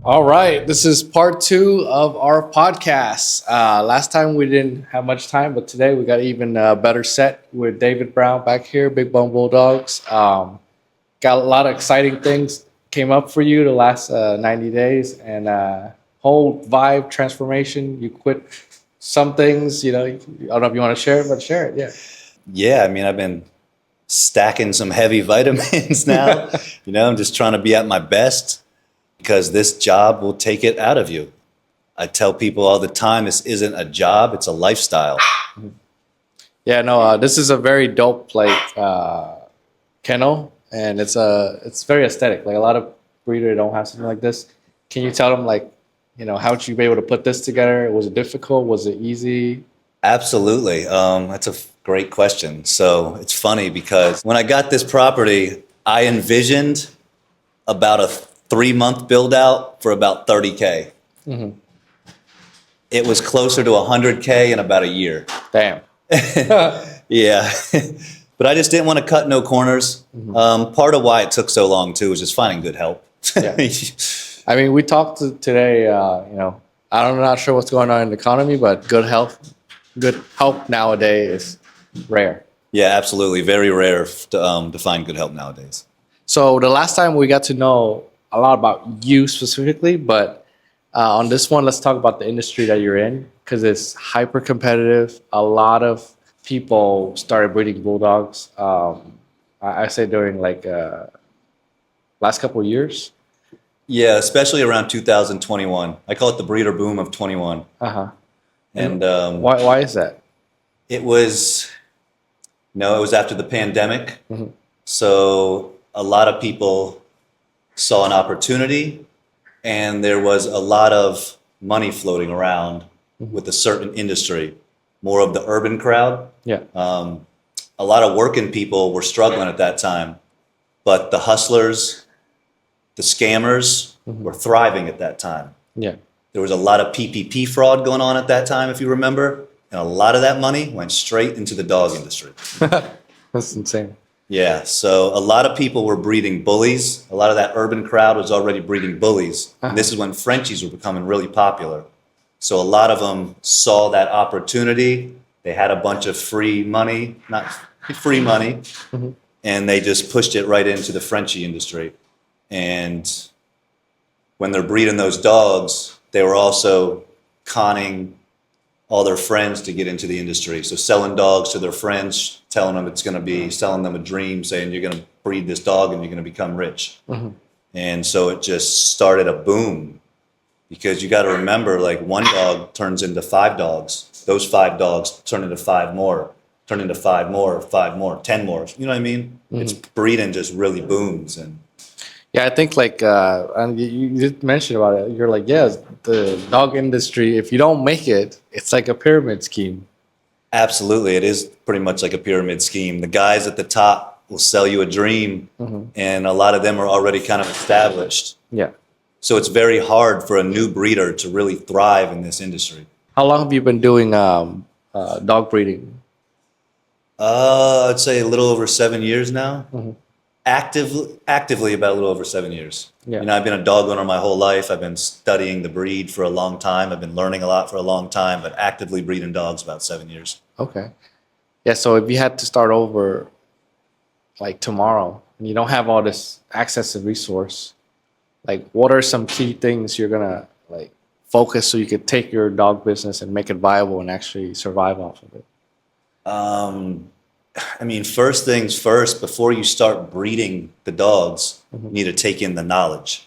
All right, this is part two of our podcast. Last time we didn't have much time, but today we got even better set with David Brown back here, Big Bone Bulldogs. Got a lot of exciting things came up for you the last 90 days and whole vibe transformation. You quit some things, I don't know if you want to share it, but share it, yeah. Yeah, I mean, I've been stacking some heavy vitamins now. I'm just trying to be at my best because this job will take it out of you. I tell people all the time, this isn't a job, it's a lifestyle. Yeah, no, this is a very dope kennel, and it's very aesthetic. Like a lot of breeders don't have something like this. Can you tell them how would you be able to put this together? Was it difficult? Was it easy? Absolutely. That's a great question. So it's funny because when I got this property, I envisioned about a 3-month build out for about 30K. Mm-hmm. It was closer to 100K in about a year. Damn. Yeah. But I just didn't want to cut no corners. Mm-hmm. Part of why it took so long too was just finding good help. Yeah. I mean, we talked today, I'm not sure what's going on in the economy, but good help nowadays is rare. Yeah, absolutely. Very rare to find good help nowadays. So the last time we got to know a lot about you specifically, but on this one, let's talk about the industry that you're in because it's hyper competitive. A lot of people started breeding bulldogs. I say during last couple of years. Yeah, especially around 2021. I call it the breeder boom of 21. Uh-huh. And why is that? It was after the pandemic. Mm-hmm. So a lot of people saw an opportunity and there was a lot of money floating around with a certain industry, more of the urban crowd. Yeah. A lot of working people were struggling at that time, but the hustlers, the scammers were thriving at that time. Yeah. There was a lot of PPP fraud going on at that time, if you remember, and a lot of that money went straight into the dog industry. That's insane. Yeah, so a lot of people were breeding bullies. A lot of that urban crowd was already breeding bullies. And this is when Frenchies were becoming really popular. So a lot of them saw that opportunity. They had a bunch of free money, not free money, and they just pushed it right into the Frenchie industry. And when they're breeding those dogs, they were also conning all their friends to get into the industry. So selling dogs to their friends, telling them it's going to be, selling them a dream, saying you're going to breed this dog and you're going to become rich. And so it just started a boom because you got to remember, like one dog turns into 5 dogs. Those 5 dogs turn into 5 more, turn into 5 more, 5 more, 10 more. You know what I mean? It's breeding just really booms. And yeah, I think and you did mention about it. You're like, yes, the dog industry, if you don't make it, it's like a pyramid scheme. absolutely, it is pretty much like a pyramid scheme. The guys at the top will sell you a dream, and a lot of them are already kind of established. Yeah. So it's very hard for a new breeder to really thrive in this industry. How long have you been doing dog breeding? I'd say a little over 7 years now. Actively about a little over 7 years. Yeah. I've been a dog owner my whole life. I've been studying the breed for a long time. I've been learning a lot for a long time, but actively breeding dogs about 7 years. Okay. Yeah, so if you had to start over like tomorrow and you don't have all this access and resource, like what are some key things you're gonna focus so you could take your dog business and make it viable and actually survive off of it? First things first, before you start breeding the dogs, you need to take in the knowledge.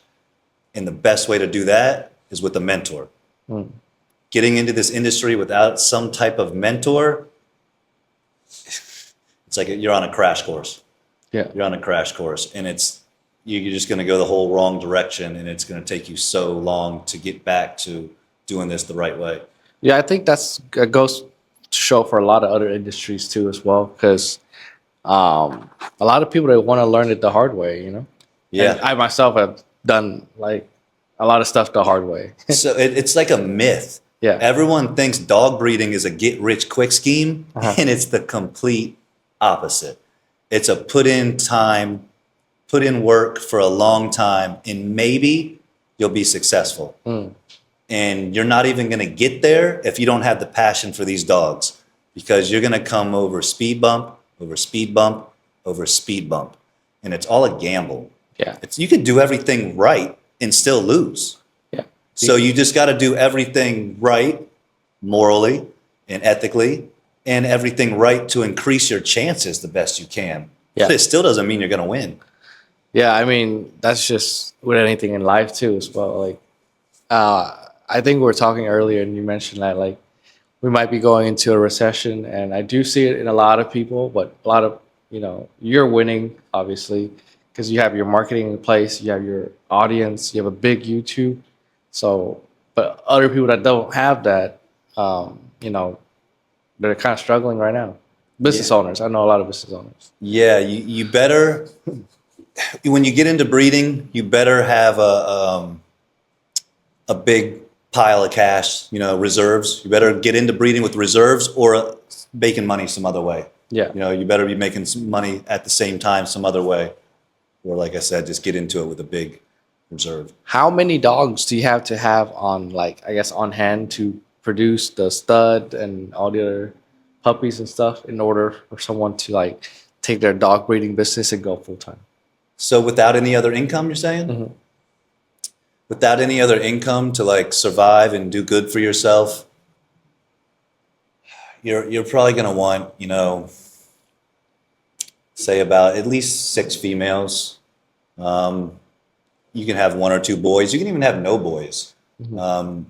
And the best way to do that is with a mentor. Getting into this industry without some type of mentor, it's like you're on a crash course. Yeah. You're on a crash course, and you're just going to go the whole wrong direction, and it's going to take you so long to get back to doing this the right way. Yeah, I think that goes to show for a lot of other industries too as well, because a lot of people, they want to learn it the hard way, Yeah. And I myself have done a lot of stuff the hard way. So it's like a myth. Yeah. Everyone thinks dog breeding is a get-rich-quick scheme, and it's the complete opposite. It's a put in time, put in work for a long time, and maybe you'll be successful. Mm. And you're not even going to get there if you don't have the passion for these dogs, because you're going to come over speed bump, over speed bump, over speed bump. And it's all a gamble. Yeah. You could do everything right and still lose. Yeah. So you just got to do everything right, morally and ethically, and everything right to increase your chances the best you can. Yeah. But it still doesn't mean you're going to win. Yeah, I mean, that's just with anything in life too as well. Like, I think we were talking earlier and you mentioned that like we might be going into a recession, and I do see it in a lot of people, but a lot of, you're winning obviously because you have your marketing in place, you have your audience, you have a big YouTube. So, but other people that don't have that, they're kind of struggling right now. Business owners, I know a lot of business owners. Yeah, you better, when you get into breeding, you better have a big pile of cash, reserves. You better get into breeding with reserves or making money some other way. Yeah. You better be making some money at the same time some other way. Or like I said, just get into it with a big reserve. How many dogs do you have to have on, like, I guess, on hand to produce the stud and all the other puppies and stuff in order for someone to like take their dog breeding business and go full time? So without any other income, you're saying? Mm-hmm. Without any other income to like survive and do good for yourself, you're probably going to want, say about at least 6 females. You can have 1 or 2 boys. You can even have no boys. Mm-hmm.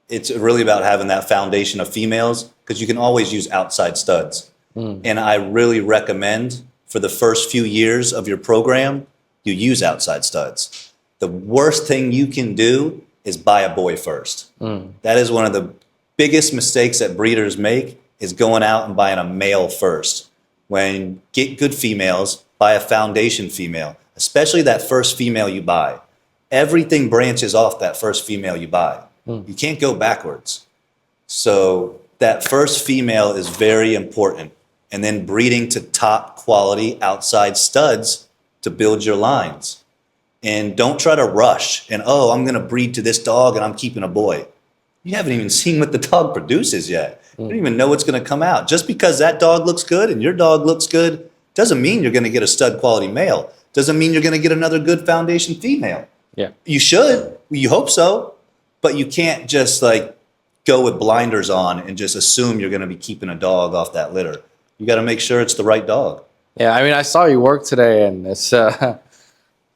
It's really about having that foundation of females, because you can always use outside studs. Mm. And I really recommend for the first few years of your program, you use outside studs. The worst thing you can do is buy a boy first. Mm. That is one of the biggest mistakes that breeders make, is going out and buying a male first. When get good females, buy a foundation female, especially that first female you buy. Everything branches off that first female you buy. Mm. You can't go backwards. So that first female is very important. And then breeding to top quality outside studs to build your lines. And don't try to rush and, I'm going to breed to this dog and I'm keeping a boy. You haven't even seen what the dog produces yet. You don't even know what's going to come out. Just because that dog looks good and your dog looks good doesn't mean you're going to get a stud quality male. Doesn't mean you're going to get another good foundation female. Yeah. You should. You hope so. But you can't just like go with blinders on and just assume you're going to be keeping a dog off that litter. You got to make sure it's the right dog. Yeah, I mean, I saw you work today, and it's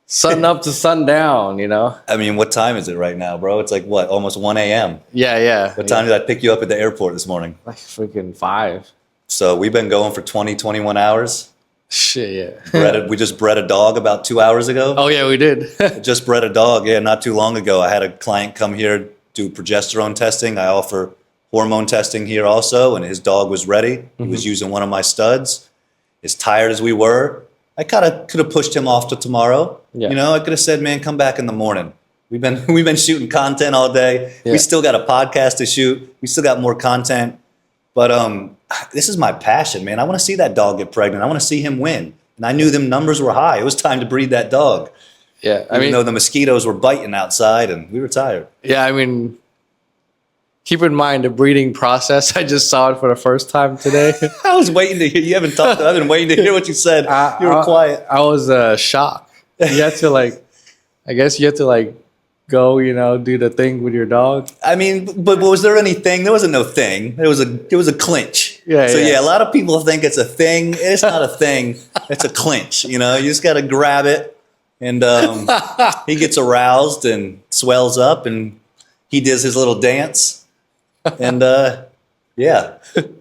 sun up to sundown, I mean, what time is it right now, bro? It's like, what, almost 1 a.m.? Yeah. What time did I pick you up at the airport this morning? Like freaking 5. So we've been going for 20, 21 hours. Shit, yeah. We just bred a dog about 2 hours ago. Oh, yeah, we did. Just bred a dog, not too long ago. I had a client come here do progesterone testing. I offer hormone testing here also, and his dog was ready. Mm-hmm. He was using one of my studs. As tired as we were, I kind of could have pushed him off to tomorrow. Yeah. I could have said, man, come back in the morning. We've been shooting content all day. Yeah. We still got a podcast to shoot. We still got more content. But this is my passion, man. I want to see that dog get pregnant. I want to see him win. And I knew them numbers were high. It was time to breed that dog. Yeah. Even though the mosquitoes were biting outside and we were tired. Yeah, I mean, keep in mind the breeding process. I just saw it for the first time today. I was waiting to hear. You haven't talked. I've been waiting to hear what you said. You were quiet. I was shocked. You had to I guess you had to go, do the thing with your dog. I mean, but was there anything? There wasn't no thing. It was a clinch. Yeah. So a lot of people think it's a thing. It's not a thing. It's a clinch. You just got to grab it, and he gets aroused and swells up, and he does his little dance, and get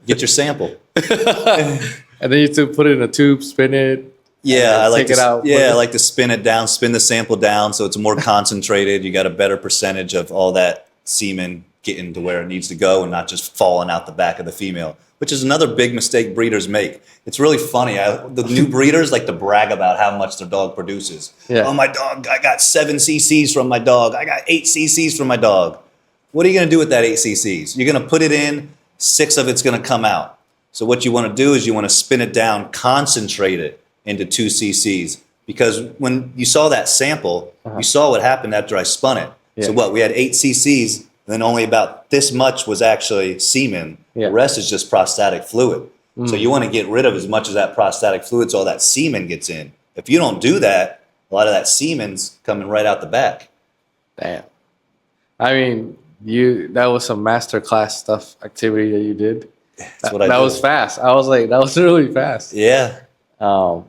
your sample. And then you have to put it in a tube, spin it. Yeah, I like take it out. Yeah, I like to spin it down, spin the sample down so it's more concentrated. You got a better percentage of all that semen getting to where it needs to go and not just falling out the back of the female, which is another big mistake breeders make. It's really funny. The new breeders like to brag about how much their dog produces. Yeah. Oh, my dog, I got 7 cc's from my dog. I got 8 cc's from my dog. What are you going to do with that 8 cc's? You're going to put it in, 6 of it's going to come out. So what you want to do is you want to spin it down, concentrate it into 2 cc's. Because when you saw that sample, you saw what happened after I spun it. So what? We had 8 cc's, and then only about this much was actually semen. Yeah. The rest is just prostatic fluid. So you want to get rid of as much of that prostatic fluid so all that semen gets in. If you don't do that, a lot of that semen's coming right out the back. Damn. I mean, that was some master class stuff activity that you did. That's what I That do. was fast. I was like, that was really fast. Yeah. Was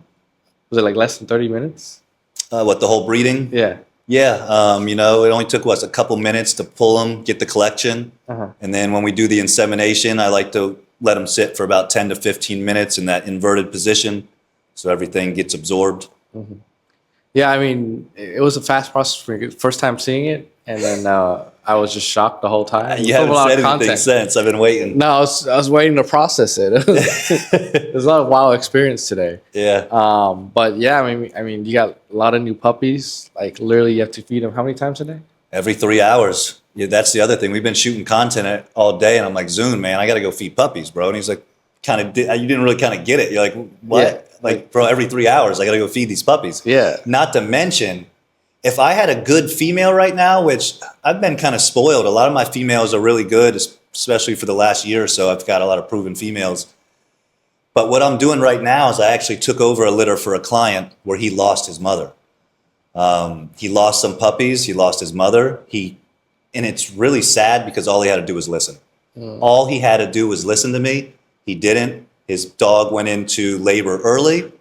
it like less than 30 minutes? What, the whole breeding? Yeah. Yeah. It only took us a couple minutes to pull them, get the collection. And then when we do the insemination, I like to let them sit for about 10 to 15 minutes in that inverted position so everything gets absorbed. Yeah, I mean, it was a fast process for me. First time seeing it, and then I was just shocked the whole time. You haven't said anything since. I've been waiting. No, I was waiting to process it. It was a wild experience today. Yeah. But yeah, I mean, you got a lot of new puppies. Like literally, you have to feed them how many times a day? Every 3 hours. Yeah, that's the other thing. We've been shooting content all day, and I'm like, Zoon, man, I got to go feed puppies, bro. And he's like, you didn't really kind of get it. You're like, what? Yeah. Like, bro, every 3 hours, I got to go feed these puppies. Yeah. Not to mention, if I had a good female right now, which I've been kind of spoiled, a lot of my females are really good, especially for the last year or so. I've got a lot of proven females. But what I'm doing right now is I actually took over a litter for a client where he lost his mother. He lost some puppies. He lost his mother. And it's really sad because all he had to do was listen. All he had to do was listen to me. He didn't. His dog went into labor early.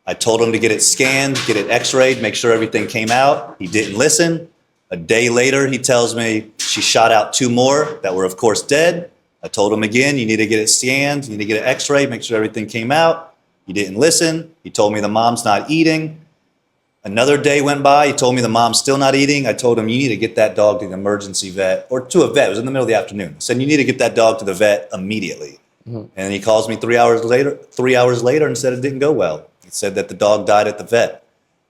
I told him to get it scanned, get it x-rayed, make sure everything came out. He didn't listen. A day later, he tells me she shot out 2 more that were, of course, dead. I told him again, you need to get it scanned, you need to get it x-rayed, make sure everything came out. He didn't listen. He told me the mom's not eating. Another day went by. He told me the mom's still not eating. I told him, you need to get that dog to the emergency vet or to a vet. It was in the middle of the afternoon. I said, you need to get that dog to the vet immediately. And he calls me 3 hours later and said it didn't go well. He said that the dog died at the vet.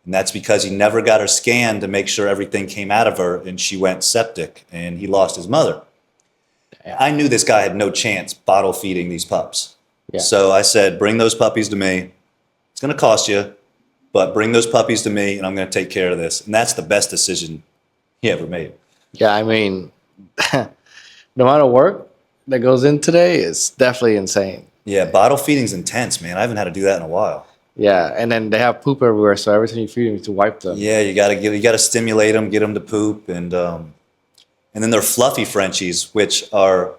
And that's because he never got her scanned to make sure everything came out of her, and she went septic, and he lost his mother. I knew this guy had no chance bottle feeding these pups. Yeah. So I said, bring those puppies to me. It's going to cost you, but bring those puppies to me, and I'm going to take care of this. And that's the best decision he ever made. Yeah, I mean, the amount of work that goes in today is definitely insane. Yeah, bottle feeding's intense, man. I haven't had to do that in a while. Yeah, and then they have poop everywhere, so every time you feed them, you have to wipe them. Yeah, you gotta stimulate them, get them to poop, and then they're fluffy Frenchies, which are,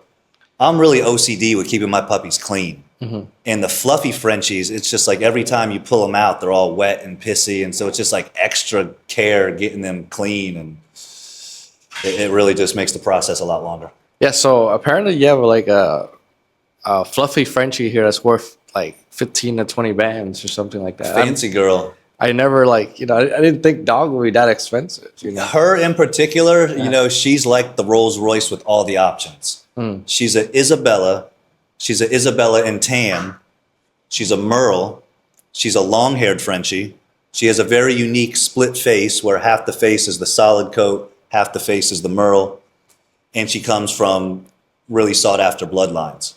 I'm really OCD with keeping my puppies clean. And the fluffy Frenchies, it's just like every time you pull them out, they're all wet and pissy, and so it's just like extra care getting them clean, and it really just makes the process a lot longer. Yeah, so apparently you have like a fluffy Frenchie here that's worth like 15 to 20 bands or something like that. Fancy girl. I never I didn't think dog would be that expensive. Her in particular, she's like the Rolls Royce with all the options. She's a Isabella. She's a Isabella in tan. She's a Merle. She's a long-haired Frenchie. She has a very unique split face where half the face is the solid coat, half the face is the Merle. And she comes from really sought-after bloodlines.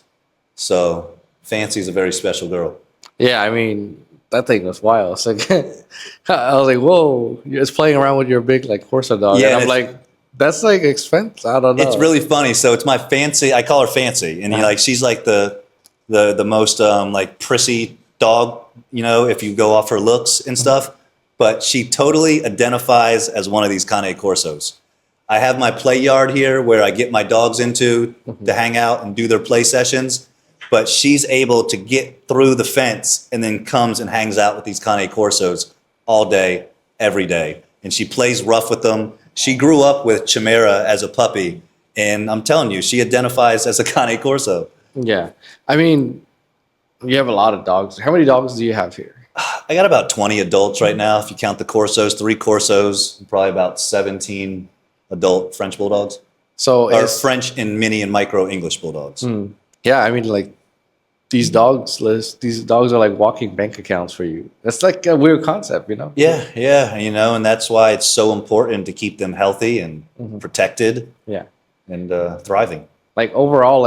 So Fancy's a very special girl. Yeah, I mean, that thing was wild. It's like, I was like, whoa, it's playing around with your big like Corso dog. Yeah, and I'm like, that's like expensive. I don't know. It's really funny. So it's my Fancy. I call her Fancy, and she's like the most like prissy dog. If you go off her looks and stuff, but she totally identifies as one of these Cane Corsos. I have my play yard here where I get my dogs into to hang out and do their play sessions, but she's able to get through the fence and then comes and hangs out with these Cane Corsos all day, every day. And she plays rough with them. She grew up with Chimera as a puppy, and I'm telling you, she identifies as a Cane Corso. Yeah. I mean, you have a lot of dogs. How many dogs do you have here? I got about 20 adults right now, if you count the Corsos, 3 Corsos, probably about 17 adult French Bulldogs. So or French and mini and micro English Bulldogs. Yeah, I mean, like these dogs are like walking bank accounts for you. That's like a weird concept, Yeah, and that's why it's so important to keep them healthy and protected. Yeah, and thriving. Like overall,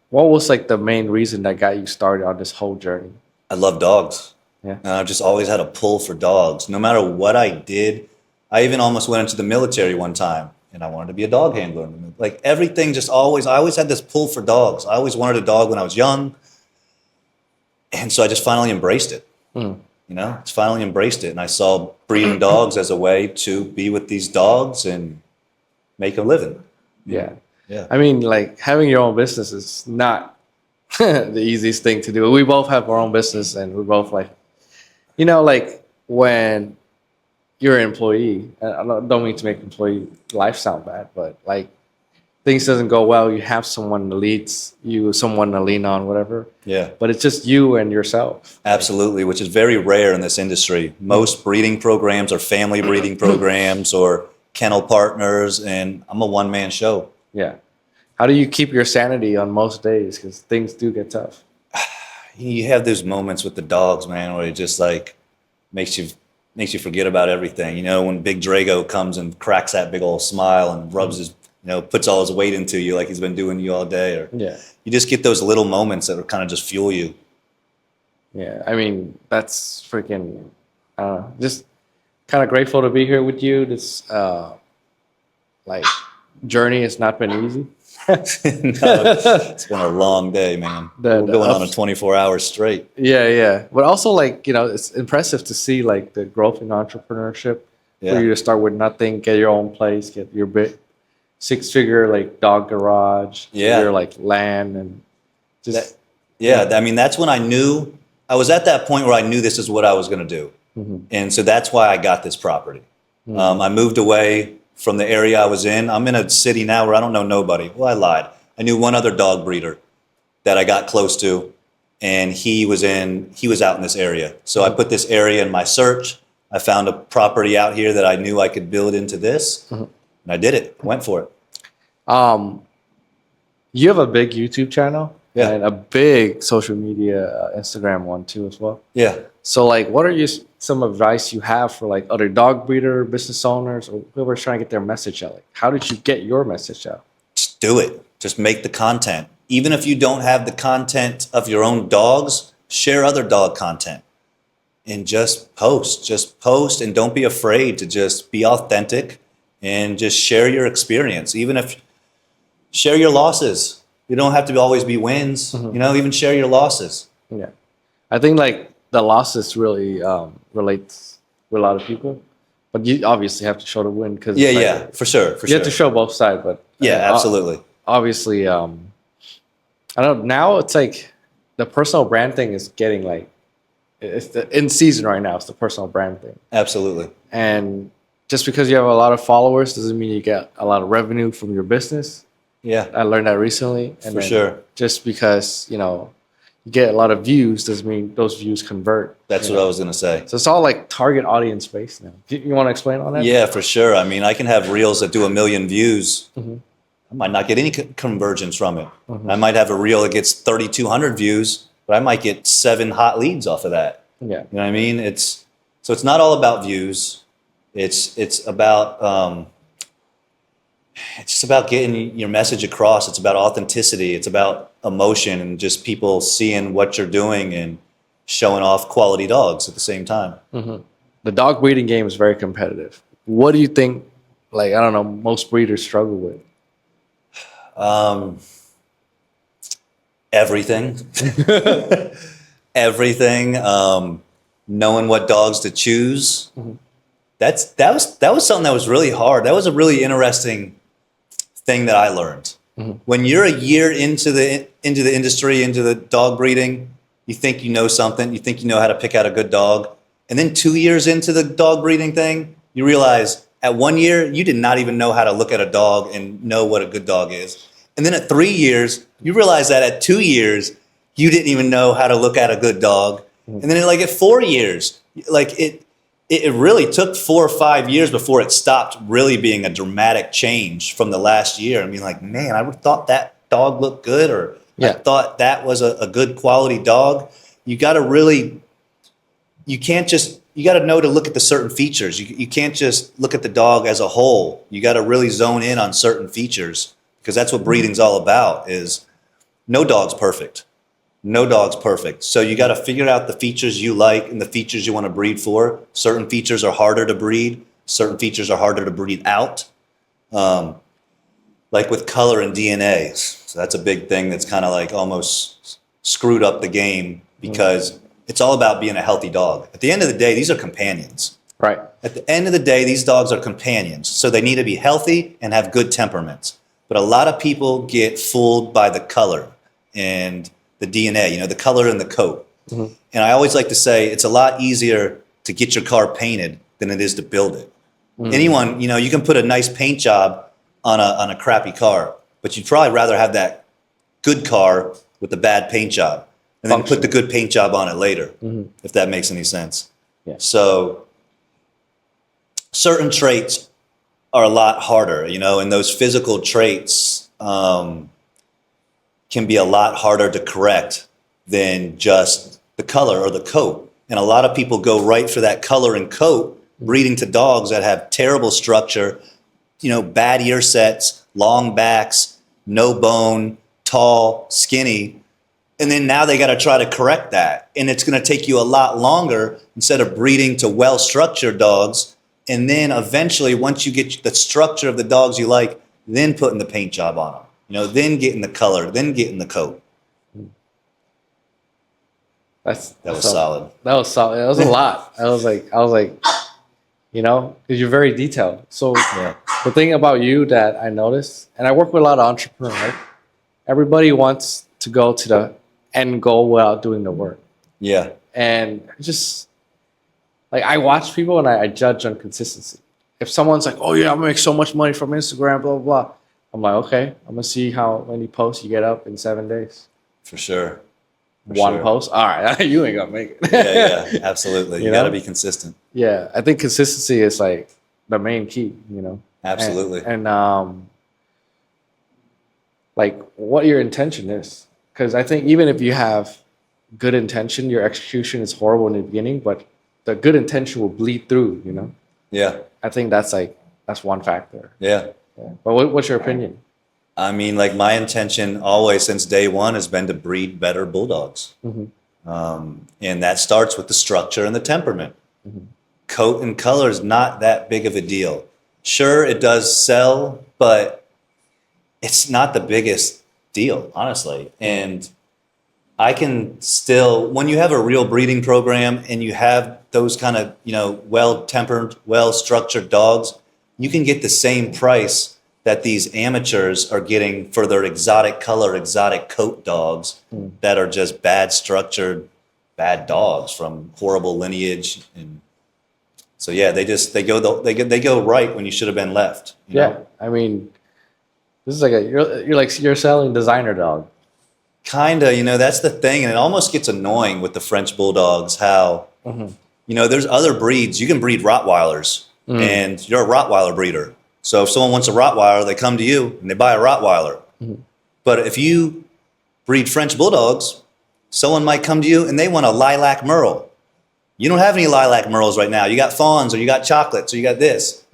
what was like the main reason that got you started on this whole journey? I love dogs. Yeah, and I've just always had a pull for dogs. No matter what I did, I even almost went into the military one time, and I wanted to be a dog handler. Like everything, I always had this pull for dogs. I always wanted a dog when I was young, and so I just finally embraced it. Just finally embraced it, and I saw breeding dogs as a way to be with these dogs and make a living. Yeah. Yeah. I mean, like having your own business is not the easiest thing to do. We both have our own business, and we both like, like when you're an employee, and I don't mean to make employee life sound bad, but like things doesn't go well, you have someone that leads you, someone to lean on, whatever. Yeah. But it's just you and yourself. Absolutely, which is very rare in this industry. Most breeding programs are family breeding programs or kennel partners, and I'm a one-man show. Yeah. How do you keep your sanity on most days? Because things do get tough. You have those moments with the dogs, man, where it just like makes you forget about everything. When Big Drago comes and cracks that big old smile and rubs his, puts all his weight into you like he's been doing you all day. Or you just get those little moments that kind of just fuel you. Yeah, I mean, that's freaking, just kind of grateful to be here with you. This, like, journey has not been easy. No, it's been a long day, man. We're going on a 24 hours straight. Yeah. But also, like, it's impressive to see, like, the growth in entrepreneurship. Yeah. For you to start with nothing, get your own place, get your big six-figure, like, dog garage, your, like, land, and just... I mean, that's when I knew, I was at that point where I knew this is what I was going to do. And so that's why I got this property. I moved away from the area I was in. I'm in a city now where I don't know nobody. Well, I lied. I knew one other dog breeder that I got close to, and he was out in this area. So I put this area in my search. I found a property out here that I knew I could build into this, and I did it. Went for it. You have a big YouTube channel. Yeah. And a big social media, Instagram one too as well. Yeah. So like, what are some advice you have for like other dog breeder, business owners, or whoever's trying to get their message out? Like, how did you get your message out? Just do it. Just make the content. Even if you don't have the content of your own dogs, share other dog content. And just post. Just post, and don't be afraid to just be authentic and just share your experience. Even if share your losses. You don't have to always be wins. Even share your losses. Yeah. I think like the losses really relates with a lot of people. But you obviously have to show the win. Cause for sure. You have to show both sides. But absolutely. Obviously, I don't know. Now it's like the personal brand thing is getting like, it's in season right now. It's the personal brand thing. Absolutely. And just because you have a lot of followers doesn't mean you get a lot of revenue from your business. Yeah. I learned that recently. And for sure. Just because, you get a lot of views doesn't mean those views convert. That's what I was going to say. So it's all like target audience based now. You want to explain on that? Yeah, for sure. I mean, I can have reels that do 1 million views. I might not get any conversions from it. I might have a reel that gets 3,200 views, but I might get 7 hot leads off of that. Yeah. You know what I mean? It's not all about views. It's about it's just about getting your message across. It's about authenticity. It's about emotion and just people seeing what you're doing and showing off quality dogs at the same time. The dog breeding game is very competitive. What do you think, like, I don't know, most breeders struggle with? Everything. Everything. Knowing what dogs to choose. That was something that was really hard. That was a really interesting thing that I learned. When you're a year into the industry, into the dog breeding, you think you know something, you think you know how to pick out a good dog. And then 2 years into the dog breeding thing, you realize at 1 year, you did not even know how to look at a dog and know what a good dog is. And then at 3 years, you realize that at 2 years, you didn't even know how to look at a good dog. And then like at 4 years, like it really took 4 or 5 years before it stopped really being a dramatic change from the last year. I mean, like, man, I thought that dog looked good, or I thought that was a good quality dog. You got to really, you got to know to look at the certain features. You can't just look at the dog as a whole. You got to really zone in on certain features, because that's what breeding's all about. Is no dog's perfect. No dog's perfect. So you got to figure out the features you like and the features you want to breed for. Certain features are harder to breed. Certain features are harder to breed out. Like with color and DNA. So that's a big thing that's kind of like almost screwed up the game because it's all about being a healthy dog. At the end of the day, these are companions. Right. At the end of the day, these dogs are companions. So they need to be healthy and have good temperaments. But a lot of people get fooled by the color and the DNA, the color in the coat. Mm-hmm. And I always like to say it's a lot easier to get your car painted than it is to build it. Mm-hmm. Anyone, you can put a nice paint job on a crappy car, but you'd probably rather have that good car with the bad paint job and then put the good paint job on it later, if that makes any sense. Yeah. So certain traits are a lot harder, and those physical traits can be a lot harder to correct than just the color or the coat. And a lot of people go right for that color and coat, breeding to dogs that have terrible structure, bad ear sets, long backs, no bone, tall, skinny. And then now they got to try to correct that. And it's going to take you a lot longer instead of breeding to well-structured dogs. And then eventually, once you get the structure of the dogs you like, then putting the paint job on them, then getting the color, then getting the coat. That was solid. That was solid. That was a lot. I was like, because you're very detailed. So the thing about you that I noticed, and I work with a lot of entrepreneurs, right? Everybody wants to go to the end goal without doing the work. Yeah. And just like I watch people and I judge on consistency. If someone's like, oh yeah, I'm gonna make so much money from Instagram, blah, blah, blah. I'm like, okay, I'm gonna see how many posts you get up in 7 days. For sure. One post? All right, you ain't gonna make it. Yeah, absolutely. You gotta be consistent. Yeah, I think consistency is like the main key, Absolutely. And like what your intention is. Because I think even if you have good intention, your execution is horrible in the beginning, but the good intention will bleed through, Yeah. I think that's one factor. Yeah. But what's your opinion? I mean, like my intention always since day one has been to breed better bulldogs. And that starts with the structure and the temperament. Coat and color is not that big of a deal. Sure, it does sell, but it's not the biggest deal, honestly. And I can still, when you have a real breeding program and you have those kind of, well-tempered, well-structured dogs, you can get the same price that these amateurs are getting for their exotic color, exotic coat dogs that are just bad structured, bad dogs from horrible lineage. And so, yeah, they go right when you should have been left. You know? I mean, this is like you're selling designer dog. Kinda, that's the thing. And it almost gets annoying with the French Bulldogs, how, there's other breeds. You can breed Rottweilers and you're a Rottweiler breeder. So if someone wants a Rottweiler, they come to you and they buy a Rottweiler. But if you breed French Bulldogs, someone might come to you and they want a Lilac Merle. You don't have any Lilac Merles right now. You got Fawns or you got Chocolates or you got this.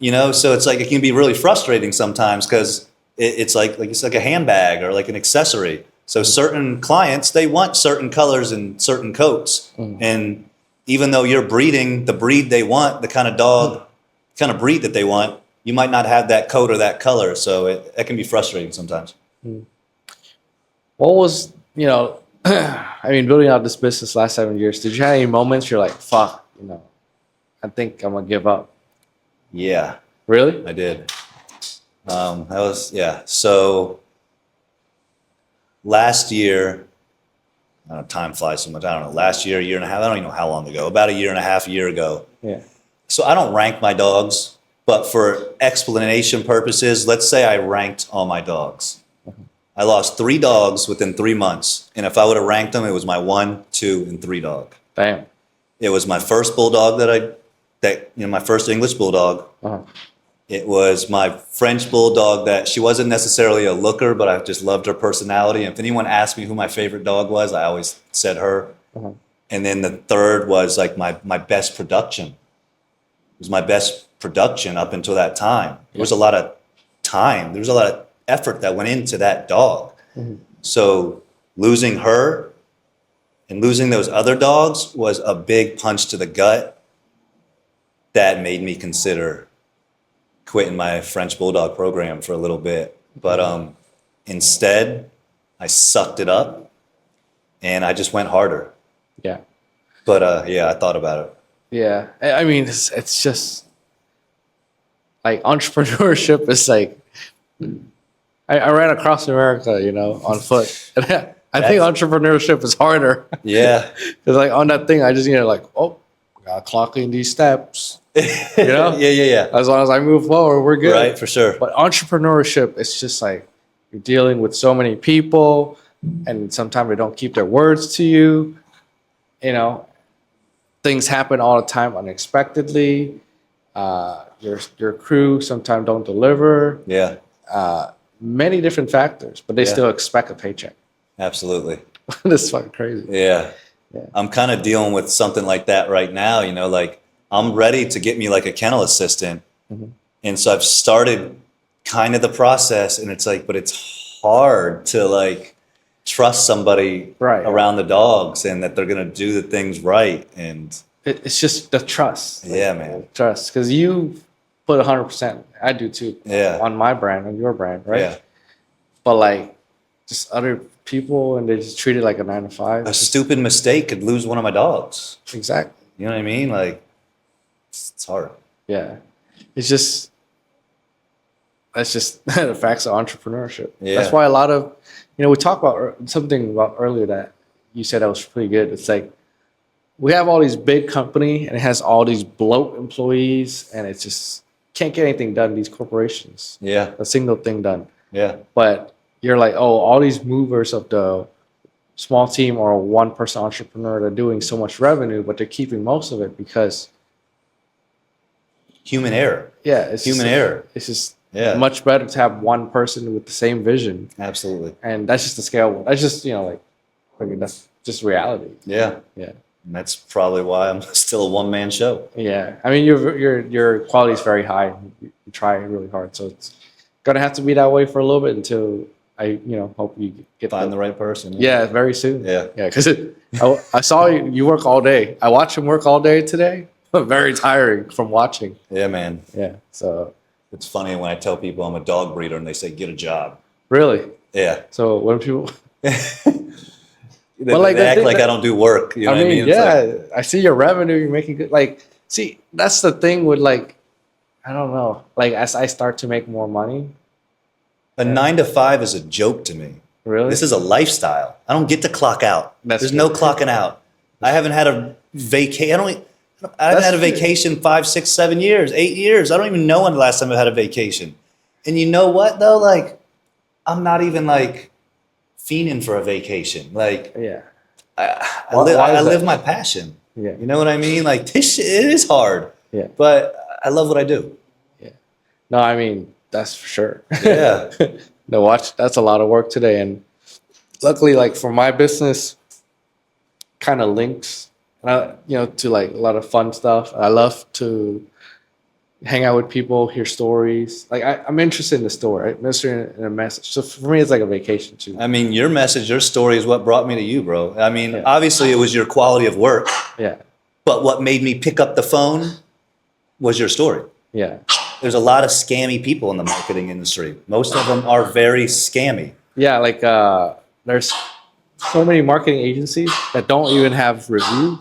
So it's like it can be really frustrating sometimes because it's like a handbag or like an accessory. So certain clients, they want certain colors and certain coats. And even though you're breeding the breed they want, the kind of dog, kind of breed that they want, you might not have that coat or that color. So it can be frustrating sometimes. What was, building out this business last 7 years, did you have any moments you're like, fuck, I think I'm going to give up? Yeah. Really? I did. So last year, I don't know, time flies so much. I don't know. Last year, year and a half, I don't even know how long ago, about a year and a half, a year ago. Yeah. So I don't rank my dogs, but for explanation purposes, let's say I ranked all my dogs. I lost 3 dogs within 3 months. And if I would have ranked them, it was my 1, 2, and 3 dog. Damn. It was my first bulldog my first English bulldog. It was my French bulldog that she wasn't necessarily a looker, but I just loved her personality. And if anyone asked me who my favorite dog was, I always said her. And then the third was like my best production. It was my best production up until that time. There was a lot of time. There was a lot of effort that went into that dog. So losing her and losing those other dogs was a big punch to the gut. that made me consider quitting my French Bulldog program for a little bit. But instead, I sucked it up and I just went harder. Yeah. But yeah, I thought about it. Yeah. I mean, it's just like entrepreneurship is like, I ran across America, you know, on foot. And I think entrepreneurship is harder. Yeah. Because like on that thing, I just, like, oh, gotta clock in these steps. You know? Yeah. As long as I move forward, we're good. Right, for sure. But entrepreneurship, it's just like you're dealing with so many people, and sometimes they don't keep their words to you. You know, things happen all the time unexpectedly. Your crew sometimes don't deliver. Yeah, Many different factors, but they still expect a paycheck. absolutely. That's fucking crazy. Yeah. Yeah. I'm kind of dealing with something like that right now, like I'm ready to get me like a kennel assistant. Mm-hmm. And so I've started kind of the process, and it's like, but it's hard to like trust somebody around the dogs and that they're going to do the things right. And it's just the trust. Yeah, man. Trust. Because you put 100%. I do too. Yeah. On my brand, on your brand, right? Yeah. But like just other people, and they just treat it like a 9 to 5. A stupid mistake could lose one of my dogs. Exactly. You know what I mean? Like, it's hard. Yeah. It's just, that's just the facts of entrepreneurship. Yeah. That's why a lot of, we talked about something about earlier that you said that was pretty good. It's like, we have all these big company and it has all these bloat employees, and it's just can't get anything done, these corporations. Yeah. A single thing done. Yeah. But you're like, oh, all these movers of the small team or a one-person entrepreneur, they're doing so much revenue, but they're keeping most of it because human error. Yeah, it's human error. It's just much better to have one person with the same vision. Absolutely. And that's just the scale. That's just, that's just reality. Yeah. Yeah. And that's probably why I'm still a one-man show. Yeah. I mean, your quality is very high. You try really hard. So it's going to have to be that way for a little bit until I, hope you Find the right person. Yeah, very soon. Yeah. Yeah, because I saw you work all day. I watched him work all day today. Very tiring from watching. Yeah, man. Yeah. So it's funny when I tell people I'm a dog breeder and they say, get a job. Really? Yeah. So when people... They act like I don't do work. You know what I mean? Yeah. I see your revenue. You're making good... see, that's the thing with I don't know. As I start to make more money... A 9 to 5 is a joke to me. Really? This is a lifestyle. I don't get to clock out. There's good. no clocking out. I haven't had a vacation. I haven't had a vacation 5, 6, 7 years, 8 years. I don't even know when the last time I had a vacation. And you know what though? I'm not even fiending for a vacation. Yeah. I live my passion. Yeah. You know what I mean? This shit, it is hard. Yeah. But I love what I do. Yeah. No, I mean, that's for sure. Yeah. No, that's a lot of work today. And luckily, for my business kind of links, to a lot of fun stuff. I love to hang out with people, hear stories. I'm interested in the story, right? I'm interested in a message. So for me, it's like a vacation too. I mean, your message, your story is what brought me to you, bro. I mean, obviously it was your quality of work. Yeah. But what made me pick up the phone was your story. Yeah. There's a lot of scammy people in the marketing industry. Most of them are very scammy. Yeah, there's so many marketing agencies that don't even have reviews,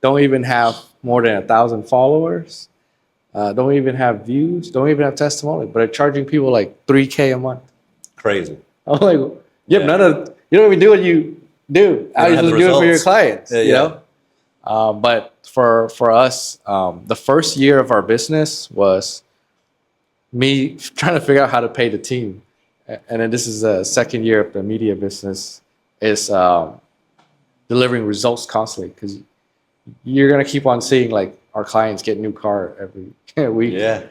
don't even have more than 1,000 followers, don't even have views, don't even have testimony, but they're charging people $3K a month. Crazy. I'm like, you don't even do what you do. I just do it for your clients, you know? But for us, the first year of our business was me trying to figure out how to pay the team. And then this is the second year of the media business, is delivering results constantly, because you're going to keep on seeing our clients get a new car every week. Yeah.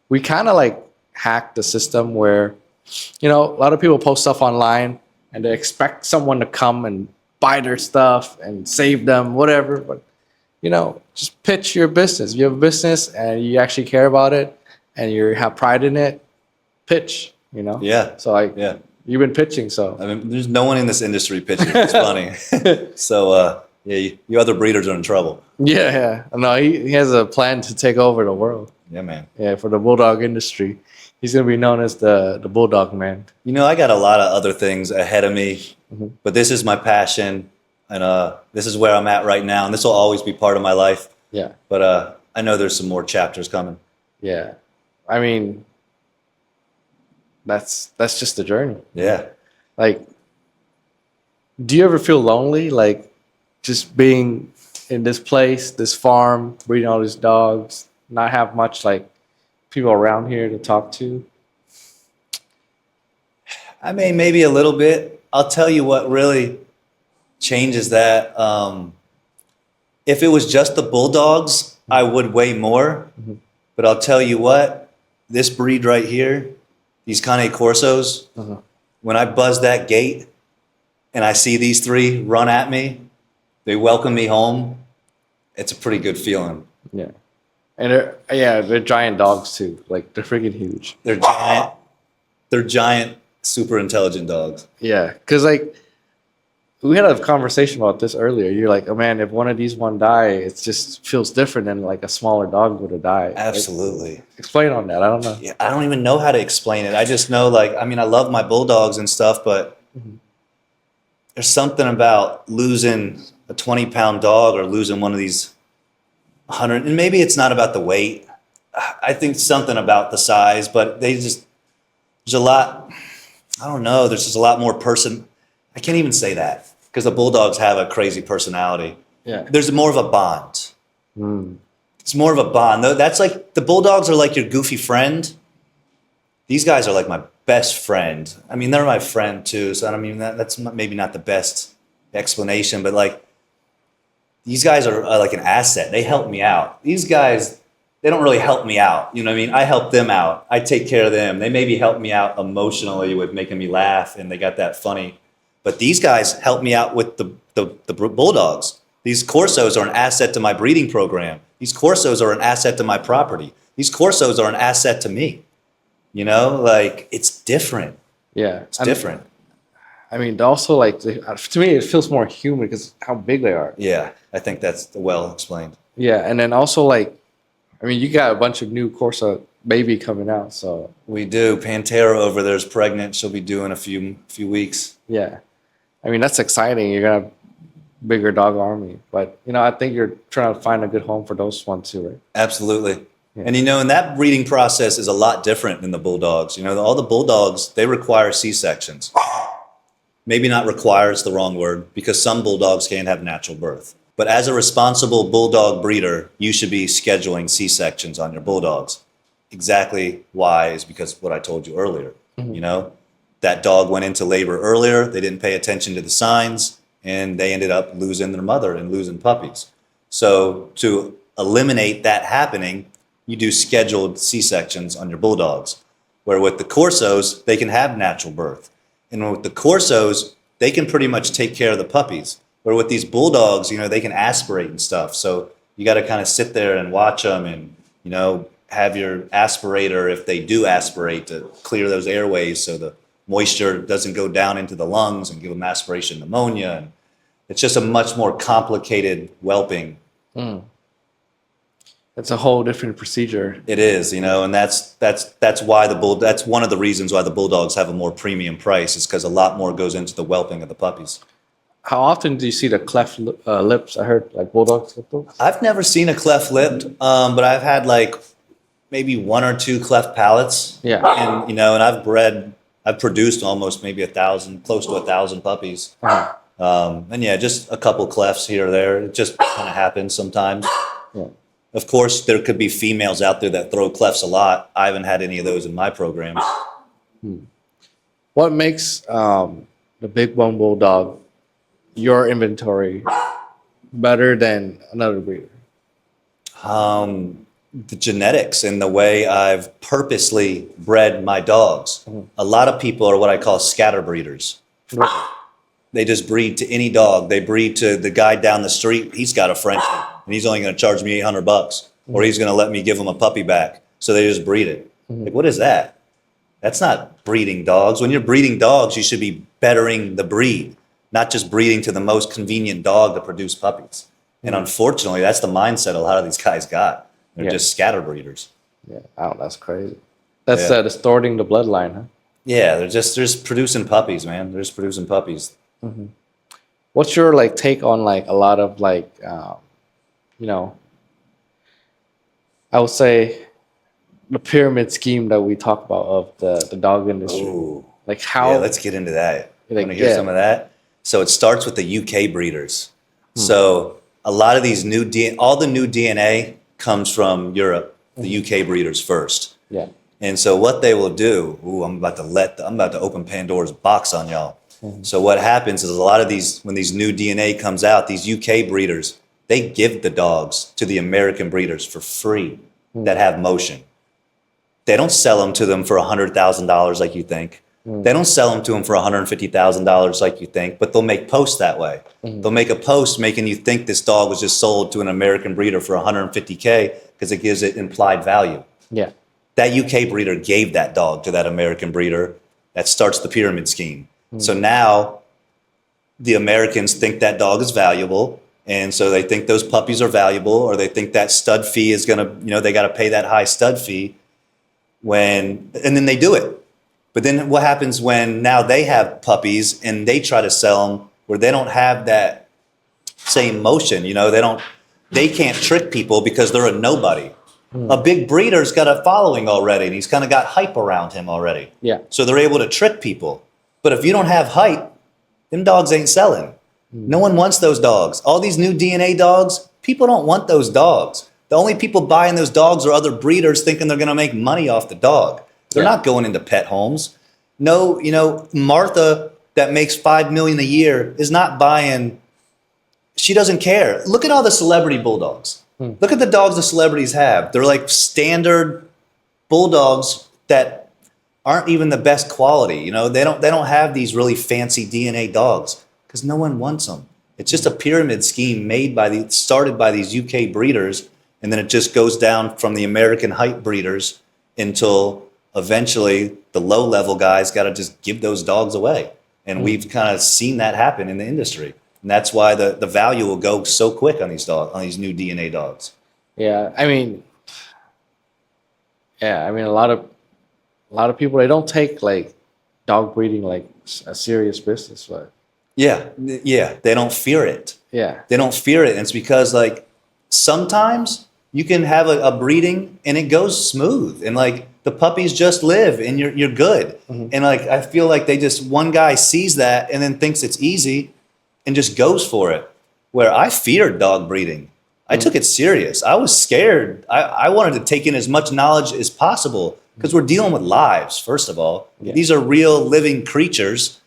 We kind of hacked the system where, a lot of people post stuff online and they expect someone to come and buy their stuff and save them, whatever. But, just pitch your business. If you have a business and you actually care about it and you have pride in it, pitch, Yeah. So you've been pitching, so. I mean, there's no one in this industry pitching. It's funny. So Yeah, you other breeders are in trouble. Yeah. No, he has a plan to take over the world. Yeah, man. Yeah, for the Bulldog industry. He's going to be known as the Bulldog man. You know, I got a lot of other things ahead of me, Mm-hmm. but this is my passion, and this is where I'm at right now, and this will always be part of my life. Yeah. But I know there's some more chapters coming. Yeah. I mean, that's just the journey. Yeah. Like, do you ever feel lonely? Like, just being in this place, this farm, breeding all these dogs, not have much like people around here to talk to? I mean, maybe a little bit. I'll tell you what really changes that. If it was just the Bulldogs, I would weigh more. Mm-hmm. But I'll tell you what, this breed right here, these Cane Corsos, Uh-huh. when I buzz that gate and I see these three run at me, they welcome me home. It's a pretty good feeling. Yeah. And they're giant dogs too. Like, they're freaking huge. They're giant. They're giant, super intelligent dogs. Yeah. Because, like, we had a conversation about this earlier. You're like, oh man, if one of these die, it just feels different than like a smaller dog would have died. Absolutely. Like, explain on that. I don't know. Yeah, I don't even know how to explain it. I just know, like, I mean, I love my Bulldogs and stuff, but there's something about losing a 20-pound dog or losing one of these 100, and maybe it's not about the weight. I think something about the size, but there's a lot, I don't know, there's just a lot more I can't even say that because the Bulldogs have a crazy personality. Yeah. There's more of a bond. Mm. It's more of a bond. That's like, the Bulldogs are like your goofy friend. These guys are like my best friend. I mean, they're my friend too. So I mean, that's maybe not the best explanation, but like, these guys are like an asset. They help me out. These guys, they don't really help me out. You know what I mean? I help them out. I take care of them. They maybe help me out emotionally with making me laugh, and they got that funny. But these guys help me out with the Bulldogs. These Corsos are an asset to my breeding program. These Corsos are an asset to my property. These Corsos are an asset to me. You know, like, it's different. Yeah. It's different. I mean, also, like, to me, it feels more human because how big they are. Yeah, I think that's well explained. Yeah. And then also, like, I mean, you got a bunch of new Corsa baby coming out. So, We do. Pantera over there is pregnant. She'll be due in a few weeks. yeah. I mean, that's exciting. You're going to have a bigger dog army. But, you know, I think you're trying to find a good home for those ones too, right? Absolutely. Yeah. And, you know, and that breeding process is a lot different than the Bulldogs. You know, all the Bulldogs, they require C-sections. Maybe not require is the wrong word, because some Bulldogs can't have natural birth. But as a responsible Bulldog breeder, you should be scheduling C-sections on your Bulldogs. Exactly why is because of what I told you earlier. You know, that dog went into labor earlier, they didn't pay attention to the signs, and they ended up losing their mother and losing puppies. So to eliminate that happening, you do scheduled C-sections on your Bulldogs, where with the Corsos, they can have natural birth. And with the Corsos, they can pretty much take care of the puppies. Where with these Bulldogs, you know, they can aspirate and stuff. So you got to kind of sit there and watch them and, you know, have your aspirator, if they do aspirate, to clear those airways so the moisture doesn't go down into the lungs and give them aspiration pneumonia. And it's just a much more complicated whelping. It's a whole different procedure. It is, you know, and that's why that's one of the reasons why the Bulldogs have a more premium price, is because a lot more goes into the whelping of the puppies. How often do you see the cleft lips? I heard like Bulldogs get those. I've never seen a cleft lip, but I've had like maybe one or two cleft palates. Yeah. And, you know, and I've produced almost maybe 1,000, close to 1,000 puppies. And yeah, just a couple clefts here or there. It just kind of happens sometimes. Yeah. Of course, there could be females out there that throw clefts a lot. I haven't had any of those in my programs. What makes the Big Bone Bulldog, your inventory, better than another breeder? The genetics and the way I've purposely bred my dogs. A lot of people are what I call scatter breeders. They just breed to any dog. They breed to the guy down the street. He's got a Frenchie, and he's only going to charge me $800, or he's going to let me give him a puppy back. So they just breed it. Like, what is that? That's not breeding dogs. When you're breeding dogs, you should be bettering the breed, not just breeding to the most convenient dog to produce puppies. And unfortunately, that's the mindset a lot of these guys got. They're just scatter breeders. Yeah, oh, that's crazy. That's Yeah. distorting the bloodline, huh? Yeah, they're just producing puppies, man. They're just producing puppies. What's your like take on like a lot of like, you know, I would say the pyramid scheme that we talk about of the dog industry. Ooh. Like how? Yeah, let's get into that. You Like, want to hear yeah. some of that? So it starts with the UK breeders. So a lot of these all the new DNA comes from Europe, the UK breeders first. Yeah. And so what they will do, I'm about to open Pandora's box on y'all. So what happens is a lot of these, when these new DNA comes out, these UK breeders, they give the dogs to the American breeders for free that have motion. They don't sell them to them for $100,000 like you think. They don't sell them to them for $150,000 like you think, but they'll make posts that way. They'll make a post making you think this dog was just sold to an American breeder for $150K because it gives it implied value. Yeah. That UK breeder gave that dog to that American breeder. That starts the pyramid scheme. So now the Americans think that dog is valuable. And so they think those puppies are valuable, or they think that stud fee is going to, they got to pay that high stud fee and then they do it. But then what happens when now they have puppies and they try to sell them where they don't have that same motion, they can't trick people because they're a nobody. A big breeder's got a following already, and he's kind of got hype around him already. Yeah. So they're able to trick people. But if you don't have hype, them dogs ain't selling. No one wants those dogs. All these new DNA dogs, people don't want those dogs. The only people buying those dogs are other breeders thinking they're going to make money off the dog. They're not going into pet homes. No, Martha that makes $5 million a year is not buying. She doesn't care. Look at all the celebrity bulldogs. Look at the dogs the celebrities have. They're like standard bulldogs that aren't even the best quality. They don't have these really fancy DNA dogs because no one wants them. It's just a pyramid scheme started by these UK breeders, and then it just goes down from the American hype breeders until eventually the low level guys got to just give those dogs away. And we've kind of seen that happen in the industry. And that's why the value will go so quick on these new DNA dogs. Yeah. I mean, a lot of people, they don't take like dog breeding like a serious business, but Yeah, they don't fear it. yeah. They don't fear it. And it's because like sometimes you can have a breeding and it goes smooth and like the puppies just live and you're good. And like I feel like one guy sees that and then thinks it's easy and just goes for it. Where I feared dog breeding. I took it serious. I was scared. I wanted to take in as much knowledge as possible because we're dealing with lives, first of all. Yeah. These are real living creatures.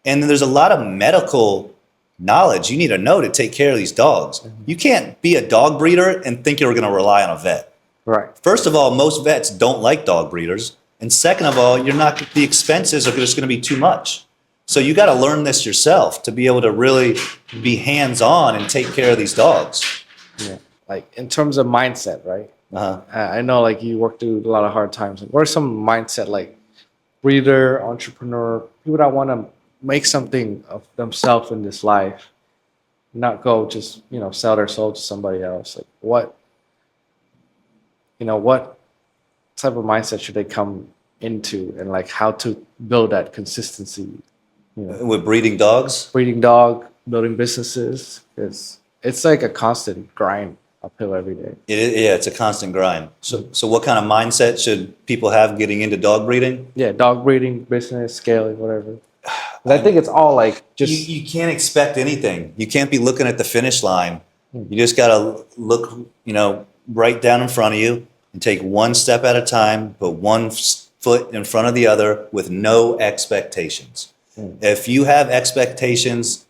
And there's a lot of medical knowledge you need to know to take care of these dogs. You can't be a dog breeder and think you're going to rely on a vet. Right. First of all, most vets don't like dog breeders. And second of all, the expenses are just going to be too much. So you got to learn this yourself to be able to really be hands-on and take care of these dogs. Yeah. Like in terms of mindset, right? Uh-huh. I know like you worked through a lot of hard times. What are some mindset like breeder, entrepreneur, people that want to make something of themselves in this life, not go just, sell their soul to somebody else? Like what type of mindset should they come into and like how to build that consistency? With breeding dogs? Breeding dog, building businesses, it's like a constant grind uphill every day. It's a constant grind. So what kind of mindset should people have getting into dog breeding? Yeah, dog breeding, business, scaling, whatever. I think it's all like just You can't expect anything. You can't be looking at the finish line. You just got to look, right down in front of you and take one step at a time, put one foot in front of the other with no expectations. If you have expectations,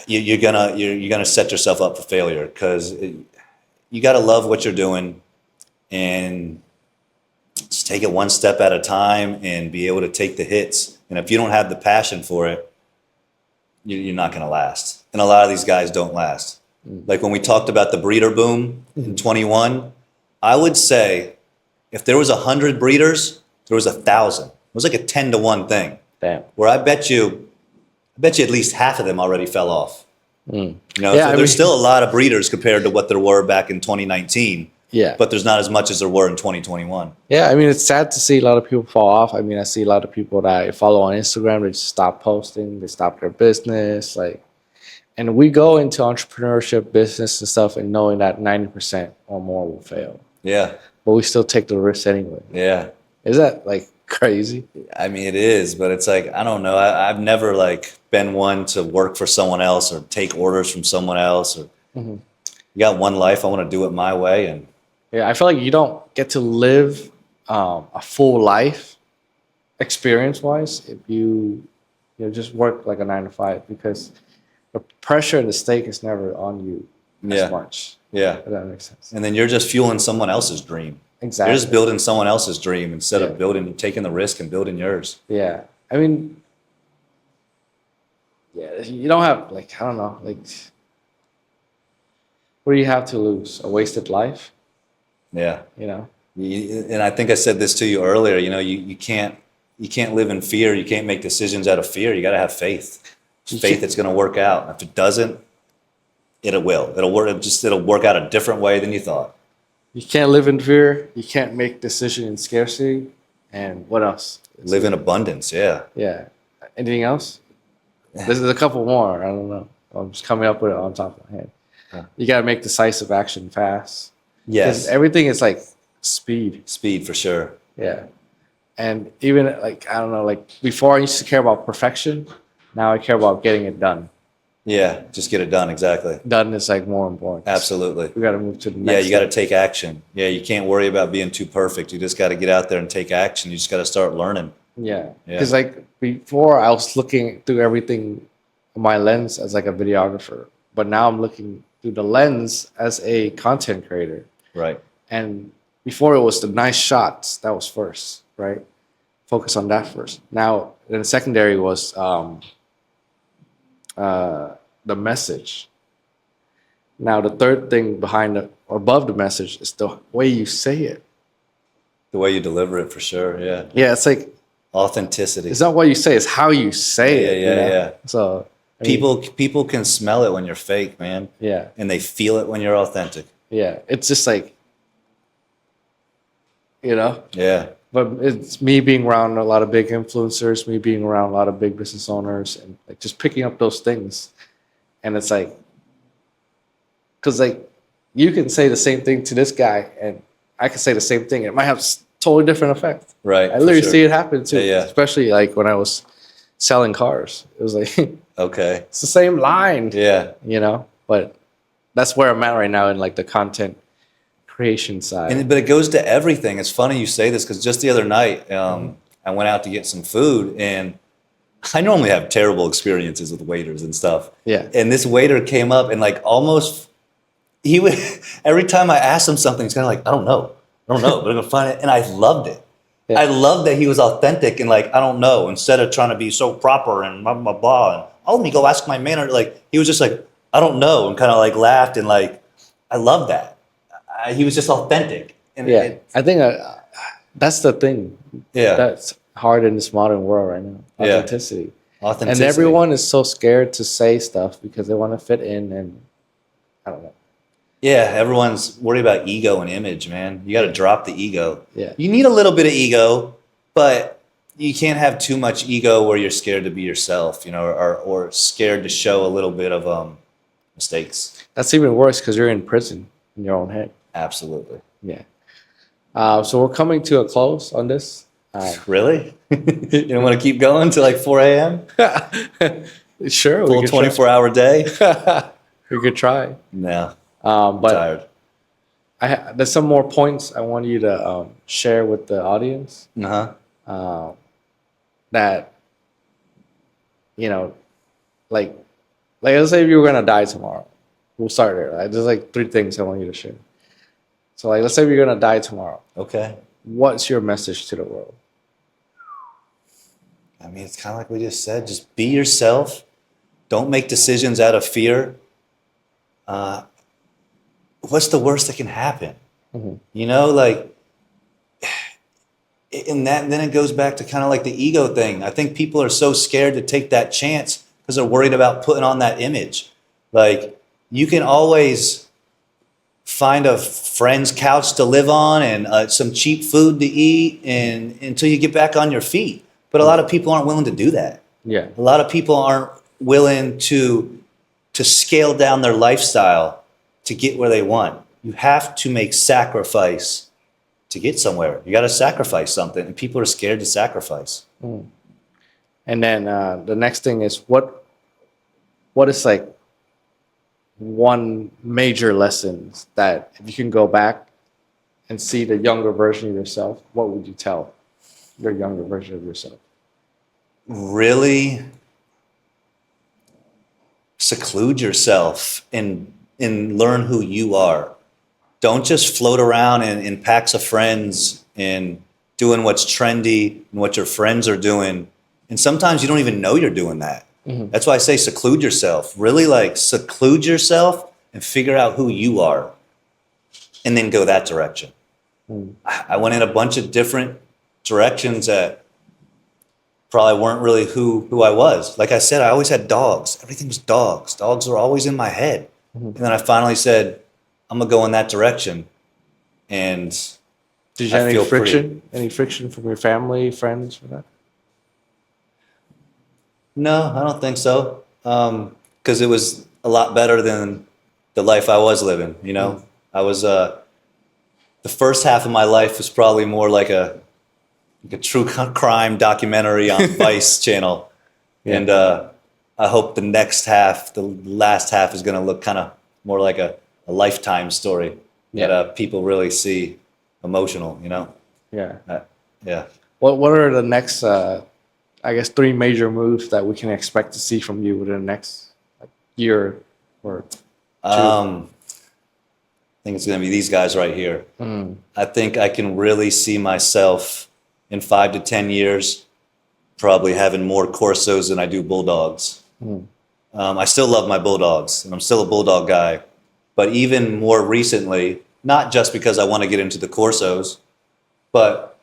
you're gonna set yourself up for failure because you got to love what you're doing and just take it one step at a time and be able to take the hits. And if you don't have the passion for it, you're not going to last. And a lot of these guys don't last. Like when we talked about the breeder boom in 21, I would say if there was 100 breeders, there was 1,000. It was like a 10-to-1 thing. damn. Where I bet you I bet you at least half of them already fell off. Mm. You know, Yeah, so I there's mean- still a lot of breeders compared to what there were back in 2019. Yeah. But there's not as much as there were in 2021. Yeah, I mean, it's sad to see a lot of people fall off. I mean, I see a lot of people that I follow on Instagram, they just stop posting, they stop their business. Like, and we go into entrepreneurship, business, and stuff, and knowing that 90% or more will fail. Yeah. But we still take the risk anyway. Yeah. Is that like crazy? I mean, it is, but it's like, I don't know. I've never like been one to work for someone else or take orders from someone else. Or Mhm. you got one life. I want to do it my way. And Yeah, I feel like you don't get to live a full life experience-wise if you just work like a 9 to 5, because the pressure and the stake is never on you Yeah. as much. yeah. If that makes sense. And then you're just fueling someone else's dream. Exactly. You're just building someone else's dream instead Yeah. of taking the risk and building yours. Yeah, I mean, yeah, you don't have like, I don't know, like, what do you have to lose? A wasted life, Yeah. you know? And I think I said this to you earlier, you know, you can't live in fear. You can't make decisions out of fear. You got to have faith. Faith it's going to work out. If it doesn't, it will. It'll work out a different way than you thought. You can't live in fear. You can't make decision in scarcity. And what else? Live in abundance. Yeah. Yeah. Anything else? There's a couple more. I don't know. I'm just coming up with it on top of my head. Huh. You got to make decisive action fast. Yes. 'Cause everything is like speed. Speed for sure. Yeah. And even like, I don't know, like before I used to care about perfection. Now I care about getting it done. Yeah. Just get it done. Exactly. Done is like more important. Absolutely. We got to move to the Yeah. next You got to step. take action. Yeah. You can't worry about being too perfect. You just got to get out there and take action. You just got to start learning. Yeah. Yeah. Because like before I was looking through everything my lens as like a videographer, but now I'm looking through the lens as a content creator. Right. And before it was the nice shots, that was first, right? Focus on that first. Now, then the secondary was the message. Now, the third thing behind it or above the message is the way you say it. The way you deliver it for sure. Yeah. Yeah, it's like, Authenticity. it's not what you say, it's how you say Yeah, it. yeah, you know? yeah. So, I mean, People can smell it when you're fake, man. yeah, And they feel it when you're authentic. yeah. It's just like, you know, Yeah. but it's me being around a lot of big influencers, me being around a lot of big business owners, and like just picking up those things. And it's like, because like you can say the same thing to this guy, and I can say the same thing. It might have totally different effect. Right. I for literally sure. see it happen too, Yeah, yeah. especially like when I was selling cars. It was like Okay. it's the same line, Yeah. you know. But that's where I'm at right now in like the content creation side. But it goes to everything. It's funny you say this because just the other night, I went out to get some food, and I normally have terrible experiences with waiters and stuff. Yeah. And this waiter came up and like almost he would every time I asked him something, he's kind of like, I don't know, but I'm gonna find it. And I loved it. Yeah. I loved that he was authentic and like, I don't know, instead of trying to be so proper and blah blah blah. And oh, let me go ask my manager. Like he was just like, I don't know, and kind of like laughed and like, I love that. He was just authentic. And Yeah, it- I think that's the thing. yeah, That's hard in this modern world right now. Yeah. Authenticity. authenticity. And everyone is so scared to say stuff because they want to fit in, and I don't know. Yeah, everyone's worried about ego and image, man. You got to drop the ego. Yeah. You need a little bit of ego, but you can't have too much ego where you're scared to be yourself, you know, or scared to show a little bit of mistakes. That's even worse because you're in prison in your own head. Absolutely. Yeah. So we're coming to a close on this. Really? You don't want to keep going till like 4 a.m.? Sure. Full we could 24-hour day? try. We could try. No, But tired. there's some more points I want you to share with the audience. Uh-huh. That, you know, like let's say if you were gonna die tomorrow. We'll start there. Right? There's like 3 things I want you to share. So like, let's say you're gonna die tomorrow. Okay. What's your message to the world? I mean, it's kind of like we just said. Just be yourself. Don't make decisions out of fear. What's the worst that can happen? Mhm. You know, like, and that then it goes back to kind of like the ego thing. I think people are so scared to take that chance because they're worried about putting on that image. Like, you can always find a friend's couch to live on and some cheap food to eat and until you get back on your feet. But a lot of people aren't willing to do that. Yeah. A lot of people aren't willing to scale down their lifestyle to get where they want. You have to make sacrifice to get somewhere. You got to sacrifice something, and people are scared to sacrifice. And then the next thing is what is like one major lesson that if you can go back and see the younger version of yourself, what would you tell your younger version of yourself? Really seclude yourself and learn who you are. Don't just float around in packs of friends and doing what's trendy and what your friends are doing. And sometimes you don't even know you're doing that. That's why I say seclude yourself. Really, like, seclude yourself and figure out who you are and then go that direction. I went in a bunch of different directions that probably weren't really who I was. Like I said, I always had dogs. Everything was dogs. Dogs were always in my head. And then I finally said, I'm going to go in that direction. And did you have any friction? Any friction from your family, friends for that? No, I don't think so. Because it was a lot better than the life I was living. You know, I was the first half of my life was probably more like a true crime documentary on Vice channel, and I hope the next half, the last half, is going to look kind of more like a Lifetime story that people really see emotional. You know. Yeah. Yeah. What are the next? I guess 3 major moves that we can expect to see from you within the next year or 2. I think it's going to be these guys right here. I think I can really see myself in 5 to 10 years probably having more Corsos than I do Bulldogs. I still love my Bulldogs, and I'm still a Bulldog guy. But even more recently, not just because I want to get into the Corsos, but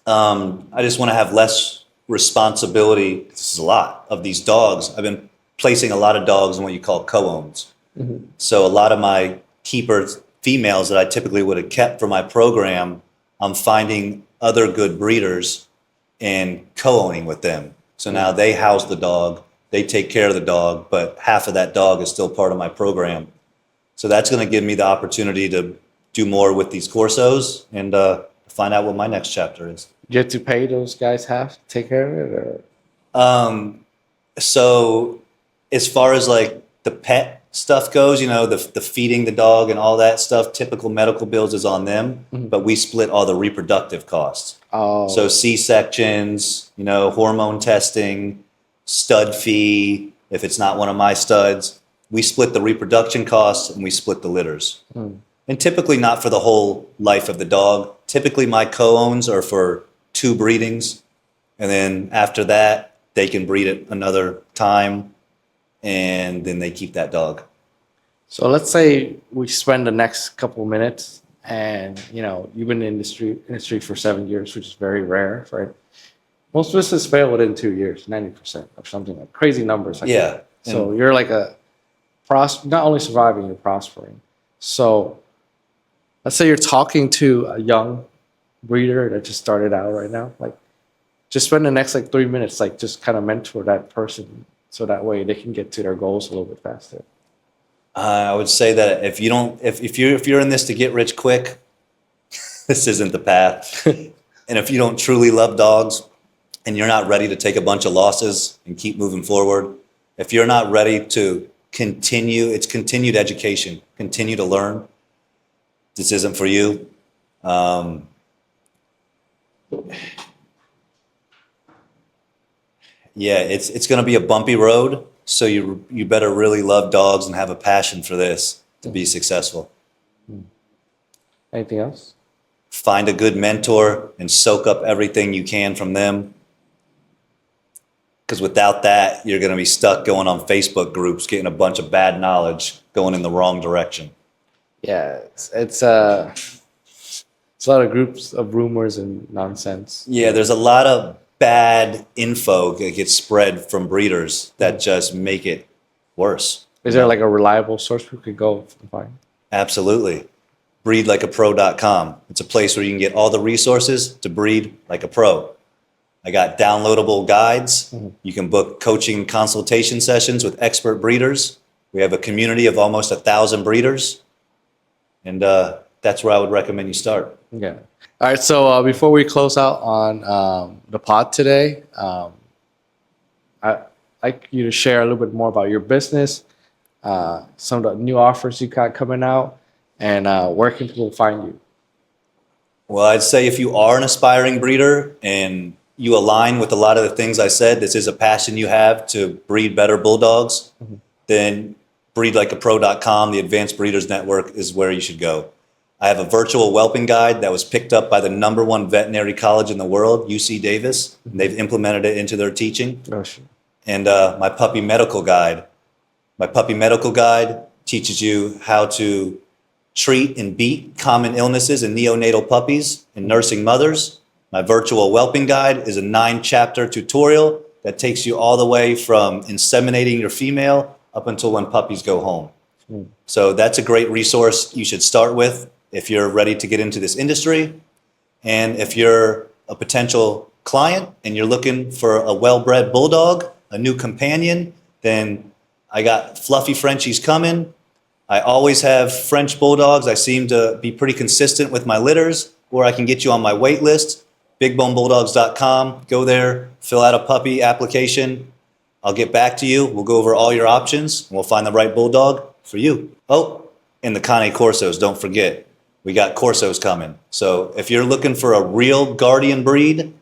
I just want to have less responsibility. This is a lot of these dogs. I've been placing a lot of dogs in what you call co-owns. So a lot of my keeper females that I typically would have kept for my program, I'm finding other good breeders and co-owning with them. So now they house the dog, they take care of the dog, but half of that dog is still part of my program. So that's going to give me the opportunity to do more with these Corsos and find out what my next chapter is. You have to pay those guys half to take care of it, or? So as far as like the pet stuff goes, you know, the feeding the dog and all that stuff, typical medical bills is on them, but we split all the reproductive costs. Oh. So C-sections, you know, hormone testing, stud fee, if it's not one of my studs, we split the reproduction costs and we split the litters. And typically not for the whole life of the dog. Typically my co-owns are for 2 breedings, and then after that they can breed it another time, and then they keep that dog. So let's say we spend the next couple of minutes, and you know you've been in the industry for 7 years, which is very rare, right? Most businesses fail within 2 years, 90% or something, like crazy numbers. Like that. So you're like not only surviving, you're prospering. So let's say you're talking to a young breeder that just started out right now, like just spend the next like 3 minutes, like just kind of mentor that person so that way they can get to their goals a little bit faster. I would say that if you're in this to get rich quick, this isn't the path. And if you don't truly love dogs and you're not ready to take a bunch of losses and keep moving forward, if you're not ready to continue, it's continued education, continue to learn, this isn't for you. Yeah, it's going to be a bumpy road, so you better really love dogs and have a passion for this to be successful. Anything else? Find a good mentor and soak up everything you can from them. Because without that, you're going to be stuck going on Facebook groups, getting a bunch of bad knowledge, going in the wrong direction. Yeah, it's a lot of groups of rumors and nonsense. Yeah, there's a lot of bad info that gets spread from breeders that just make it worse. Is there like a reliable source we could go and find? Absolutely. Breedlikeapro.com. It's a place where you can get all the resources to breed like a pro. I got downloadable guides. You can book coaching consultation sessions with expert breeders. We have a community of almost 1,000 breeders. And that's where I would recommend you start. Yeah. All right. So before we close out on the pod today, I'd like you to share a little bit more about your business, some of the new offers you got coming out, and where can people find you? Well, I'd say if you are an aspiring breeder and you align with a lot of the things I said, this is a passion you have to breed better bulldogs, then breedlikeapro.com, the Advanced Breeders Network, is where you should go. I have a virtual whelping guide that was picked up by the #1 veterinary college in the world, UC Davis, and they've implemented it into their teaching. Oh, sure. And my puppy medical guide. My puppy medical guide teaches you how to treat and beat common illnesses in neonatal puppies and nursing mothers. My virtual whelping guide is a 9-chapter tutorial that takes you all the way from inseminating your female up until when puppies go home. So that's a great resource you should start with if you're ready to get into this industry. And if you're a potential client and you're looking for a well-bred bulldog, a new companion, then I got fluffy Frenchies coming. I always have French bulldogs. I seem to be pretty consistent with my litters, or I can get you on my wait list, bigbonebulldogs.com. Go there, fill out a puppy application. I'll get back to you. We'll go over all your options, and we'll find the right bulldog for you. Oh, and the Cane Corsos, don't forget. We got Corsos coming. So if you're looking for a real guardian breed,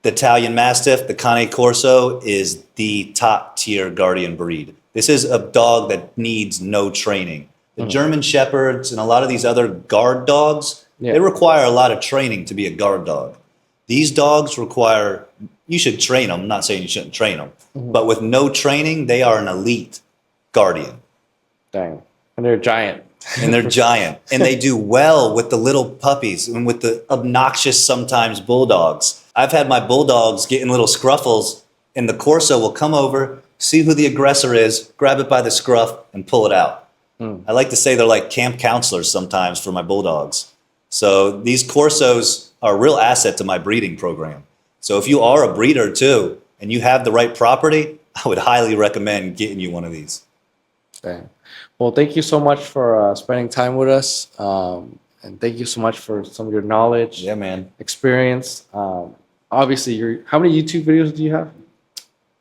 the Italian Mastiff, the Cane Corso, is the top tier guardian breed. This is a dog that needs no training. The German Shepherds and a lot of these other guard dogs, they require a lot of training to be a guard dog. These dogs require, you should train them. I'm not saying you shouldn't train them. But with no training, they are an elite guardian. Dang. And they're giant. And they're giant. And they do well with the little puppies and with the obnoxious sometimes bulldogs. I've had my bulldogs get in little scruffles, and the Corso will come over, see who the aggressor is, grab it by the scruff, and pull it out. I like to say they're like camp counselors sometimes for my bulldogs. So these Corsos are a real asset to my breeding program. So if you are a breeder too, and you have the right property, I would highly recommend getting you one of these. Dang. Well, thank you so much for spending time with us. And thank you so much for some of your knowledge. Yeah, man. Experience. Obviously, how many YouTube videos do you have?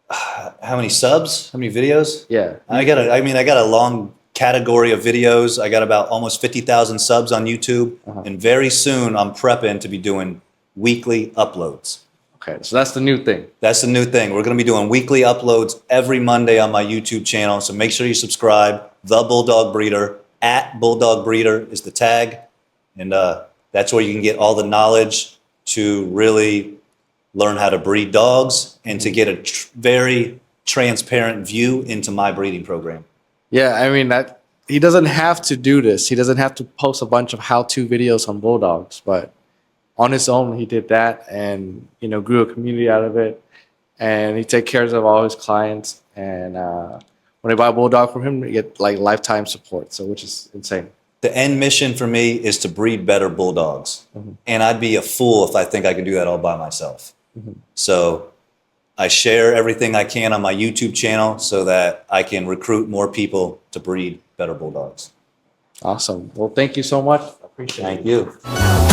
How many subs? How many videos? Yeah. I got a long category of videos. I got about almost 50,000 subs on YouTube. And very soon I'm prepping to be doing weekly uploads. Okay, so that's the new thing. That's the new thing. We're going to be doing weekly uploads every Monday on my YouTube channel. So make sure you subscribe. The Bulldog Breeder, @Bulldog Breeder is the tag. And that's where you can get all the knowledge to really learn how to breed dogs and to get a very transparent view into my breeding program. Yeah, I mean, that he doesn't have to do this. He doesn't have to post a bunch of how-to videos on bulldogs, but on his own, he did that and, grew a community out of it. And he takes care of all his clients. And when they buy a bulldog from him, they get like lifetime support, which is insane. The end mission for me is to breed better bulldogs. And I'd be a fool if I think I can do that all by myself. So I share everything I can on my YouTube channel so that I can recruit more people to breed better bulldogs. Awesome. Well, thank you so much. I appreciate it. Thank you.